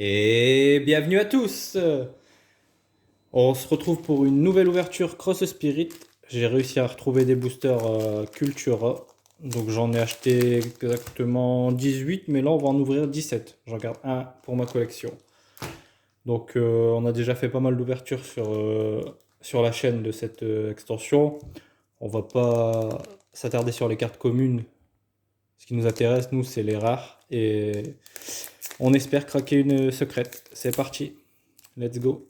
Et bienvenue à tous. On se retrouve pour une nouvelle ouverture Cross Spirit. J'ai réussi à retrouver des boosters Cultura. Donc j'en ai acheté exactement 18, mais là on va en ouvrir 17. J'en garde un pour ma collection. Donc on a déjà fait pas mal d'ouvertures sur la chaîne de cette extension. On va pas s'attarder sur les cartes communes. Ce qui nous intéresse, nous, c'est les rares. Et on espère craquer une secrète. C'est parti. Let's go.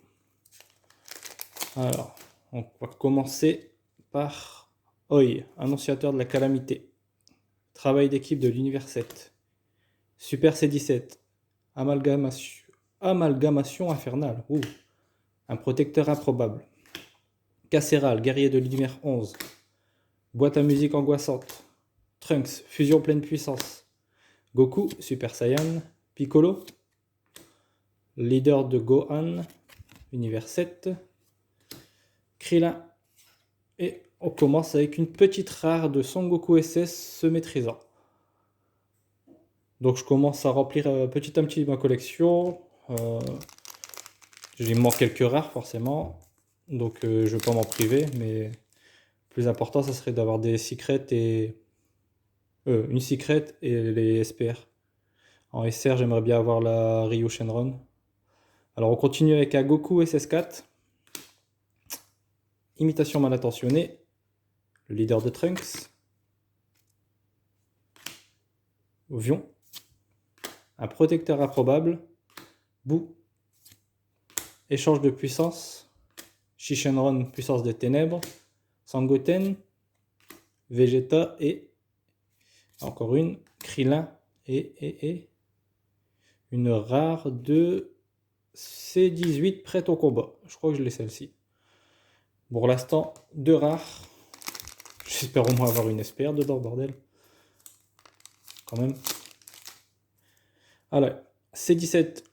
Alors, on va commencer par Oi, annonciateur de la calamité. Travail d'équipe de l'univers 7. Super C17. Amalgamation, amalgamation infernale. Ouh. Un protecteur improbable. Casséral, guerrier de l'univers 11. Boîte à musique angoissante. Trunks, fusion pleine puissance. Goku, Super Saiyan. Piccolo, leader de Gohan, univers 7. Krillin. Et on commence avec une petite rare de Son Goku SS se maîtrisant. Donc je commence à remplir petit à petit ma collection. Il me manque quelques rares forcément. Donc je ne vais pas m'en priver. Mais le plus important, ça serait d'avoir des secrets et... une secret et les SPR. En SR, j'aimerais bien avoir la Ryu Shenron. Alors on continue avec un Goku SS4. Imitation mal intentionnée. Le leader de Trunks. Vion. Un protecteur improbable. Boo. Échange de puissance. Shishenron, puissance des ténèbres. Sangoten. Vegeta et encore une. Krillin et une rare de C18 prête au combat. Je crois que je l'ai celle-ci. Pour l'instant, deux rares. J'espère au moins avoir une SPR dedans, bordel. Quand même. Alors, C17.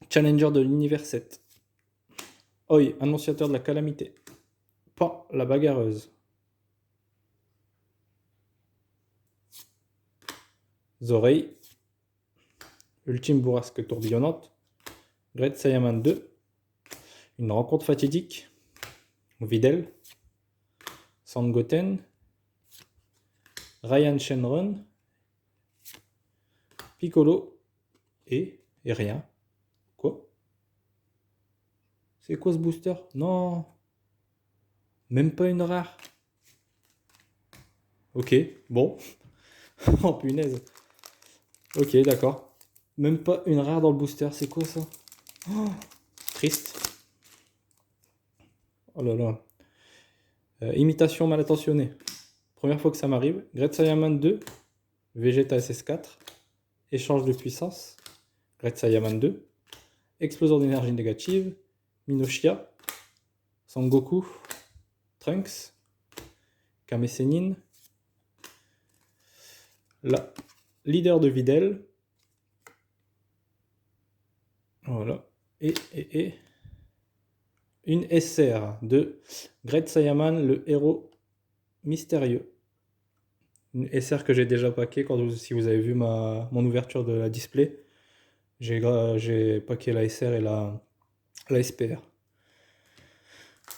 Challenger de l'univers 7. Oi, annonciateur de la calamité. Pan, la bagarreuse. Zorei. Ultime bourrasque tourbillonnante. Great Saiyaman 2. Une rencontre fatidique. Videl. Sangoten. Ryan Shenron. Piccolo. Et rien. Quoi? C'est quoi ce booster? Non. Même pas une rare. Ok, bon. Oh punaise. Ok, d'accord. Même pas une rare dans le booster, c'est quoi ça? Oh, triste. Oh là là. Imitation mal intentionnée. Première fois que ça m'arrive. Great Saiyaman 2. Vegeta SS4. Échange de puissance. Great Saiyaman 2. Explosion d'énergie négative. Minoshia. Sangoku. Trunks. Kame Sennin. La leader de Videl. Voilà. Et une SR de Great Saiyaman, le héros mystérieux. Une SR que j'ai déjà paqué si vous avez vu mon ouverture de la display. J'ai paqué la SR et la SPR.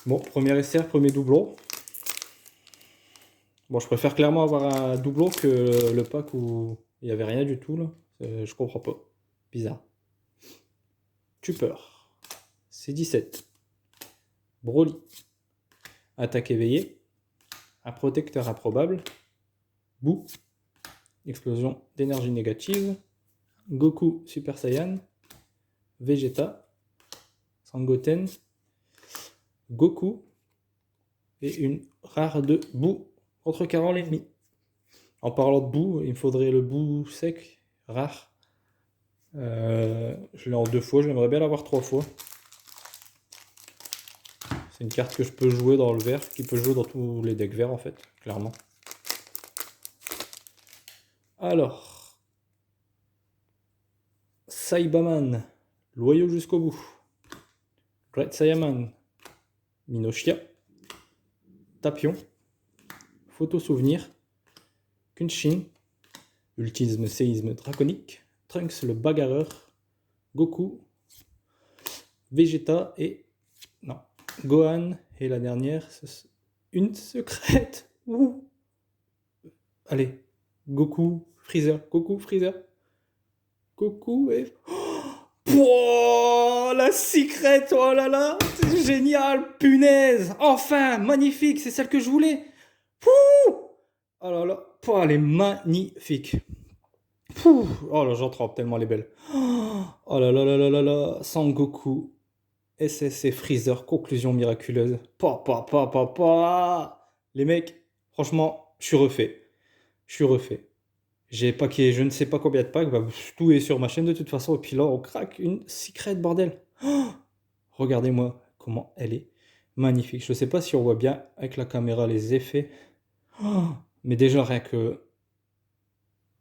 Bon, première SR, premier doublon. Bon, je préfère clairement avoir un doublon que le pack où il n'y avait rien du tout, là. Je comprends pas. Bizarre. Tupper. C17. Broly. Attaque éveillée. Un protecteur improbable. Boo. Explosion d'énergie négative. Goku Super Saiyan. Vegeta. Sangoten. Goku. Et une rare de Boo contre Carole l'ennemi. En parlant de Boo, il me faudrait le Boo sec, rare. Je l'ai en 2 fois, j'aimerais bien l'avoir 3 fois. C'est une carte que je peux jouer dans le vert, qui peut jouer dans tous les decks verts en fait, clairement. Alors, Saibaman, loyau jusqu'au bout. Great Saiyaman, Minoshia, Tapion, Photo souvenir, Kunshin, Ultisme séisme draconique, Trunks le bagarreur, Goku, Vegeta et... Non, Gohan. Et la dernière, une secrète. Ouh. Allez, Goku, Freezer, Goku, Freezer. Goku et... Oh, la secrète, oh là là, c'est génial, punaise, enfin, magnifique, c'est celle que je voulais. Pouh, oh là là, oh, elle est magnifique. Pouh, oh là, j'en trempe tellement elle est belle. Oh là là là là là là, Sangoku, SS et Freezer, conclusion miraculeuse. Pa. Les mecs, franchement, je suis refait. Je suis refait. J'ai paqué je ne sais pas combien de packs, bah, tout est sur ma chaîne de toute façon. Et puis là, on craque une secret, bordel. Oh, regardez-moi comment elle est magnifique. Je ne sais pas si on voit bien avec la caméra les effets. Oh, mais déjà, rien que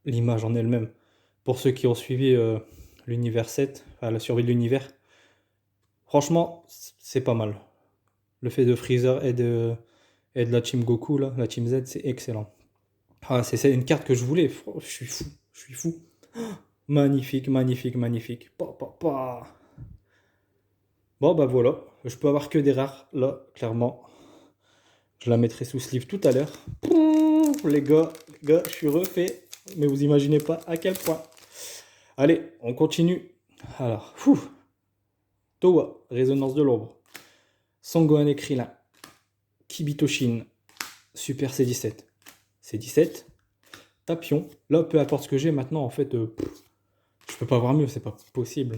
l'image en elle-même. Pour ceux qui ont suivi l'univers 7, enfin, la survie de l'univers, franchement, c'est pas mal. Le fait de Freezer et de la Team Goku, là, la Team Z, c'est excellent. Ah, c'est une carte que je voulais. Je suis fou. Je suis fou. Magnifique, magnifique, magnifique. Pa. Bon, bah voilà. Je peux avoir que des rares, là, clairement. Je la mettrai sous sleeve tout à l'heure. Les gars, je suis refait. Mais vous imaginez pas à quel point. Allez, on continue. Alors, Towa, résonance de l'ombre. Sangohan et Krillin. Kibitoshin. Super C17. C17. Tapion. Là, peu importe ce que j'ai maintenant, en fait, je peux pas avoir mieux, c'est pas possible.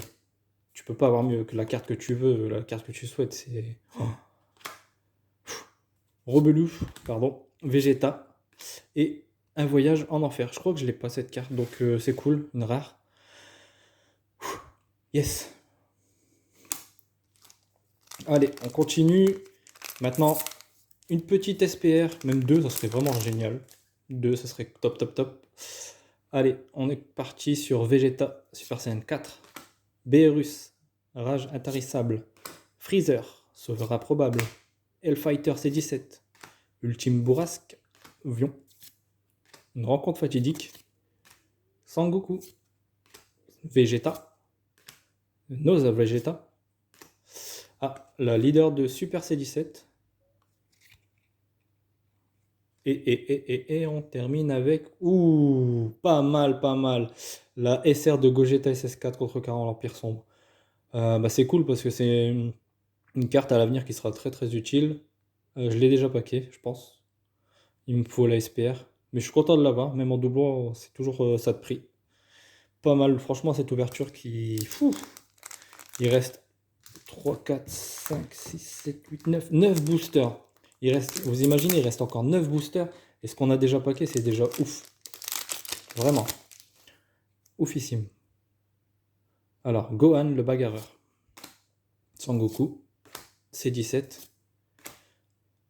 Tu peux pas avoir mieux que la carte que tu veux, la carte que tu souhaites. C'est Rebeluf, pardon, Vegeta et un voyage en enfer. Je crois que je l'ai pas cette carte, donc c'est cool, une rare. Yes. Allez, on continue. Maintenant, une petite SPR, même deux, ça serait vraiment génial. Deux, ça serait top, top, top. Allez, on est parti sur Vegeta Super Saiyan 4. Beerus, rage intarissable. Freezer, sauveur improbable. Hellfighter C17. Ultime bourrasque. Vion. Une rencontre fatidique. Sangoku. Vegeta. Noza Vegeta. Ah, la leader de Super C17. Et on termine avec... Ouh, pas mal, pas mal. La SR de Gogeta SS4 contre Karan l'Empire Sombre. Bah c'est cool parce que c'est une carte à l'avenir qui sera très très utile. Je l'ai déjà packé, je pense. Il me faut la SPR. Mais je suis content de l'avoir, même en doublon, c'est toujours ça de prix. Pas mal, franchement, cette ouverture qui... Fou. Il reste 3, 4, 5, 6, 7, 8, 9. 9 boosters. Il reste, vous imaginez, il reste encore 9 boosters. Et ce qu'on a déjà packé, c'est déjà ouf. Vraiment. Oufissime. Alors, Gohan, le bagarreur. Sangoku. C17.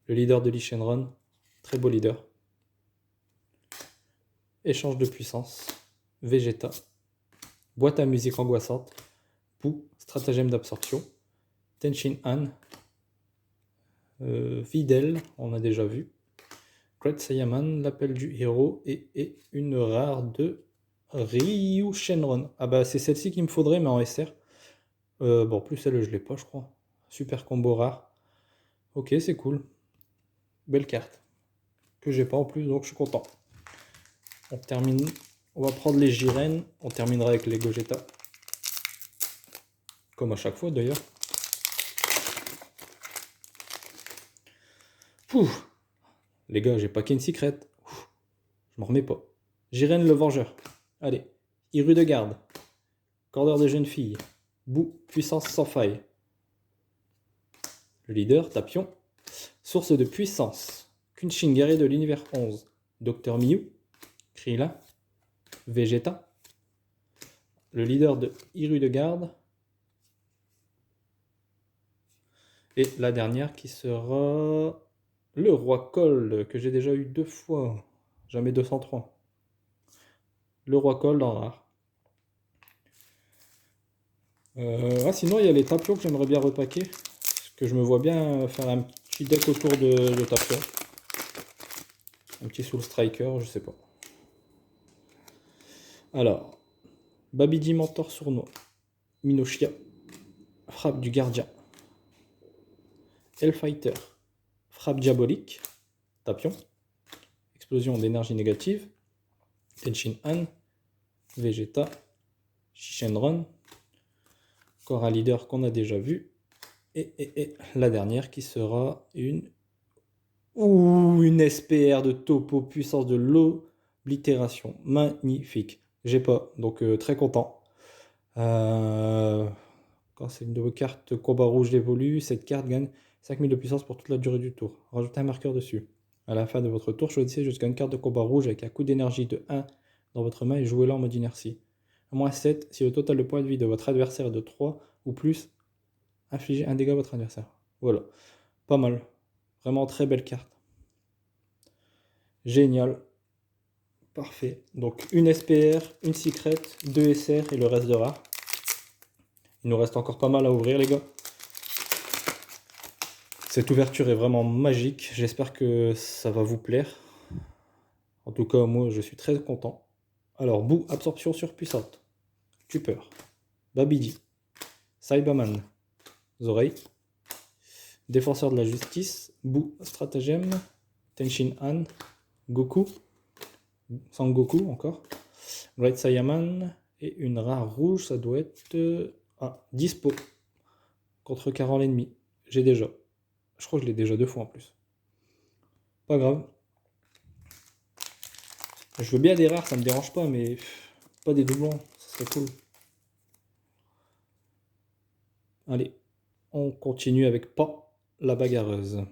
Le leader de Lee Shenron. Très beau leader. Échange de puissance. Vegeta. Boîte à musique angoissante. Pou. Stratagème d'absorption. Tenshin Han. Videl, on a déjà vu. Great Saiyaman, l'appel du héros et une rare de Ryu Shenron. Ah bah c'est celle-ci qu'il me faudrait mais en SR. Bon, plus celle je l'ai pas je crois. Super combo rare. Ok, c'est cool. Belle carte. Que j'ai pas en plus donc je suis content. On termine. On va prendre les Jiren. On terminera avec les Gogeta. Comme à chaque fois d'ailleurs. Pouf. Les gars, j'ai pas qu'une secret. Je m'en remets pas. Jiren le Vengeur. Allez. Hiru de garde. Cordeur de jeune fille. Bout, puissance sans faille. Le leader, Tapion. Source de puissance. Kunshin guerrier de l'univers 11. Docteur Miyu. Krillin. Vegeta. Le leader de Hiru de garde. Et la dernière qui sera le roi Cole, que j'ai déjà eu 2 fois. Jamais 203. Le roi Cole dans rare. Sinon, il y a les Tapions que j'aimerais bien repacker. Parce que je me vois bien faire un petit deck autour de Tapion. Un petit Soul Striker, je sais pas. Alors, Babidi Mentor Sournois. Minoshia, frappe du gardien. Hellfighter, frappe diabolique, Tapion. Explosion d'énergie négative. Tenshin Han, Vegeta, Shishenron. Encore un leader qu'on a déjà vu. Et la dernière qui sera une SPR de Topo, puissance de l'oblitération. Magnifique. J'ai pas, donc très content. Quand c'est une de vos cartes combat rouge évolue, cette carte gagne 5000 de puissance pour toute la durée du tour. Rajoutez un marqueur dessus. À la fin de votre tour, choisissez jusqu'à une carte de combat rouge avec un coût d'énergie de 1 dans votre main et jouez-la en mode inertie. À -7, si le total de points de vie de votre adversaire est de 3 ou plus, infligez un dégât à votre adversaire. Voilà, pas mal. Vraiment très belle carte. Génial. Parfait. Donc une SPR, une secret, 2 SR et le reste de rare. Il nous reste encore pas mal à ouvrir les gars. Cette ouverture est vraiment magique. J'espère que ça va vous plaire. En tout cas, moi je suis très content. Alors, Boo, absorption surpuissante. Tupper. Babidi. Cyberman. Oreilles. Défenseur de la justice. Boo, stratagème. Tenshin Han. Goku. Sangoku encore. Great Saiyaman. Et une rare rouge, ça doit être... dispo. Contrecarrant l'ennemi. J'ai déjà. Je crois que je l'ai déjà 2 fois en plus. Pas grave. Je veux bien des rares, ça me dérange pas, mais pas des doublons, ça serait cool. Allez, on continue avec Pa, la bagarreuse.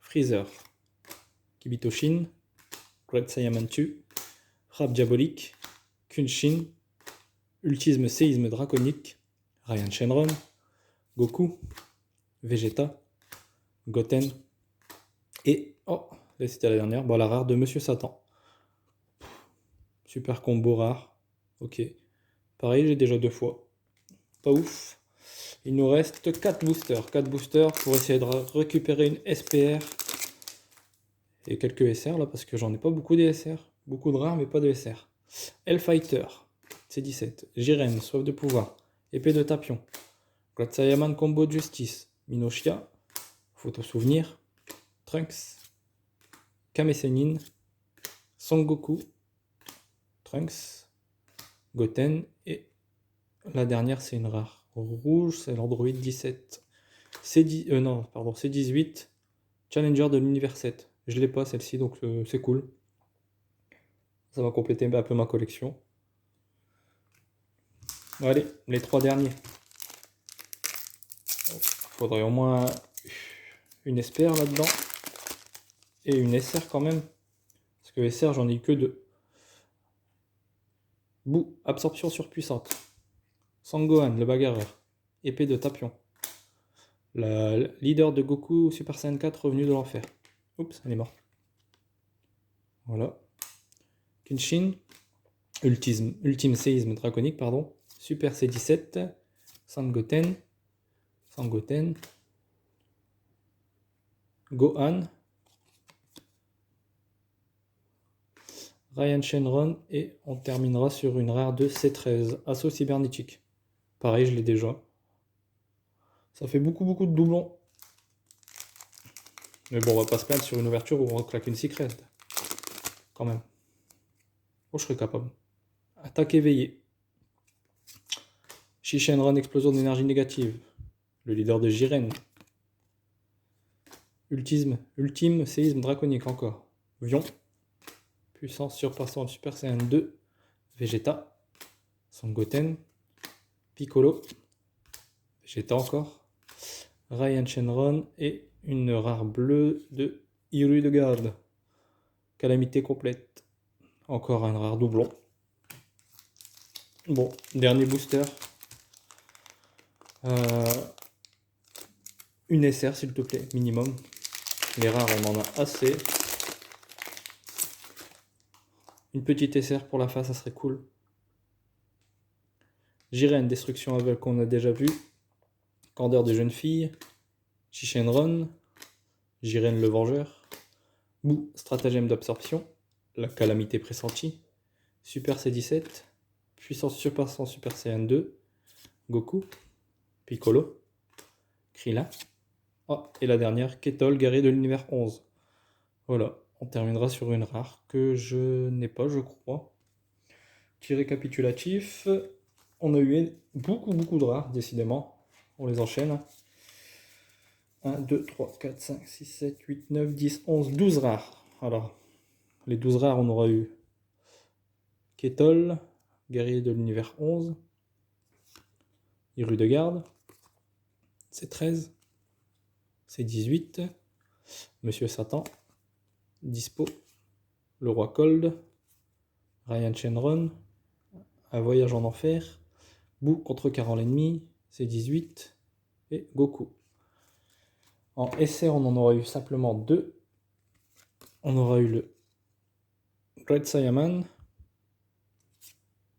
Freezer. Kibitoshin. Great Saiyaman 2. Frappe diabolique. Kunshin. Ultisme séisme draconique. Ryan Shenron. Goku. Vegeta. Goten. Et, oh, là c'était la dernière, bon, la rare de Monsieur Satan. Super combo rare. Ok. Pareil, j'ai déjà 2 fois. Pas ouf. Il nous reste 4 boosters. 4 boosters pour essayer de récupérer une SPR. Et quelques SR là, parce que j'en ai pas beaucoup des SR. Beaucoup de rares, mais pas de SR. Hellfighter. C17. Jiren, soif de pouvoir. Épée de Tapion. God Saiyaman combo de justice. Minoshia. Photo souvenir. Trunks. Kame Sennin. Son Goku. Trunks. Goten. Et la dernière, c'est une rare rouge, c'est l'Android 17. C18. Challenger de l'univers 7. Je l'ai pas celle-ci, donc c'est cool. Ça va compléter un peu ma collection. Allez, les 3 derniers. Il faudrait au moins une SPR là-dedans. Et une SR quand même. Parce que SR, j'en ai eu que 2. Boo, absorption surpuissante. Sangohan, le bagarreur. Épée de Tapion. La leader de Goku Super Saiyan 4 revenu de l'enfer. Oups, elle est morte. Voilà. Kenshin. Ultime séisme draconique, pardon. Super C17. Sangoten. Gohan. Ryan Shenron. Et on terminera sur une rare de C13. Assaut cybernétique. Pareil, je l'ai déjà. Ça fait beaucoup de doublons. Mais bon, on va pas se plaindre sur une ouverture où on claque une secret. Quand même. Oh, je serais capable. Attaque éveillée. Shishenron, explosion d'énergie négative. Le leader de Jiren. Ultime séisme draconique encore. Vion. Puissance surpassant le Super Saiyan 2. Vegeta. Sangoten. Piccolo. Vegeta encore. Ryan Shenron et une rare bleue de Hiru de garde. Calamité complète. Encore un rare doublon. Bon, dernier booster. Une SR s'il te plaît, minimum. Les rares, on en a assez. Une petite SR pour la face, ça serait cool. Jiren, destruction aveugle qu'on a déjà vu. Candeur de jeune fille. Shishenron. Jiren le vengeur. Boo, stratagème d'absorption. La calamité pressentie. Super C17. Puissance surpassant Super Saiyan 2. Goku, Piccolo, Krillin. Oh, et la dernière, Ketol, guerrier de l'univers 11. Voilà, on terminera sur une rare que je n'ai pas, je crois. Petit récapitulatif, on a eu beaucoup de rares, décidément. On les enchaîne. 1, 2, 3, 4, 5, 6, 7, 8, 9, 10, 11, 12 rares. Alors, les 12 rares, on aura eu Ketol, guerrier de l'univers 11. Hiru de garde. C'est 13. C'est 18. Monsieur Satan. Dispo. Le roi Cold. Ryan Shenron. Un voyage en enfer. Boo contrecarrant l'ennemi. C'est 18. Et Goku. En SR, on en aura eu simplement 2. On aura eu le Great Saiyaman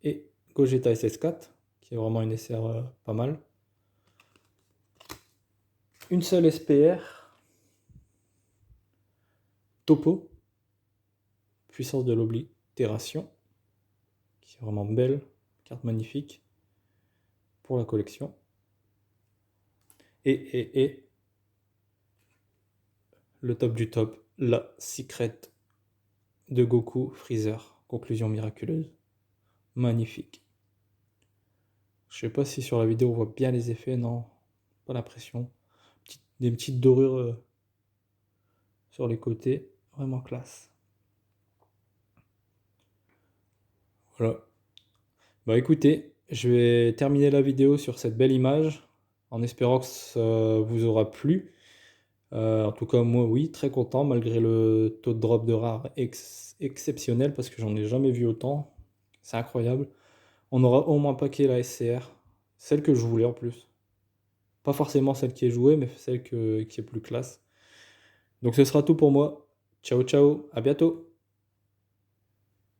et Gogeta SS4, qui est vraiment une SR pas mal. Une seule SPR. Topo. Puissance de l'oblitération. Qui est vraiment belle. Carte magnifique. Pour la collection. Et le top du top, la Secret de Goku Freezer. Conclusion miraculeuse. Magnifique. Je sais pas si sur la vidéo on voit bien les effets, non, pas l'impression. Des petites dorures sur les côtés, vraiment classe. Voilà. Bah écoutez, je vais terminer la vidéo sur cette belle image, en espérant que ça vous aura plu. En tout cas, moi, oui, très content, malgré le taux de drop de rare exceptionnel, parce que j'en ai jamais vu autant. C'est incroyable. On aura au moins paquet la SCR, celle que je voulais en plus. Pas forcément celle qui est jouée, mais celle qui est plus classe. Donc ce sera tout pour moi. Ciao ciao, à bientôt.